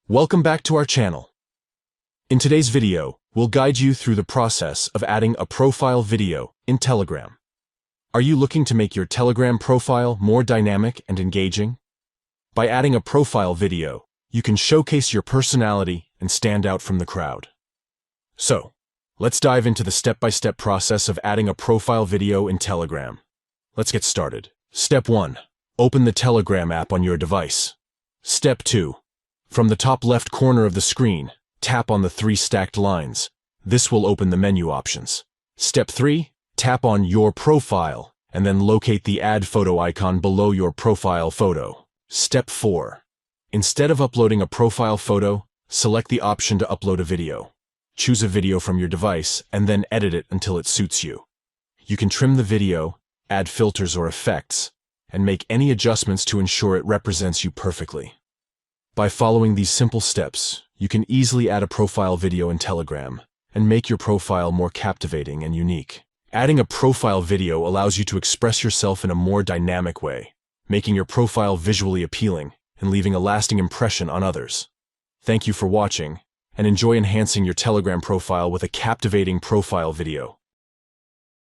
Welcome back to our channel. In today's video, we'll guide you through the process of adding a profile video in Telegram. Are you looking to make your Telegram profile more dynamic and engaging? By adding a profile video, you can showcase your personality and stand out from the crowd. So, let's dive into the step-by-step process of adding a profile video in Telegram. Let's get started. Step 1. Open the Telegram app on your device. Step 2. From the top left corner of the screen, tap on the 3 stacked lines. This will open the menu options. Step 3. Tap on Your Profile, and then locate the Add Photo icon below your profile photo. Step 4. Instead of uploading a profile photo, select the option to upload a video. Choose a video from your device, and then edit it until it suits you. You can trim the video, add filters or effects, and make any adjustments to ensure it represents you perfectly. By following these simple steps, you can easily add a profile video in Telegram and make your profile more captivating and unique. Adding a profile video allows you to express yourself in a more dynamic way, making your profile visually appealing and leaving a lasting impression on others. Thank you for watching, and enjoy enhancing your Telegram profile with a captivating profile video.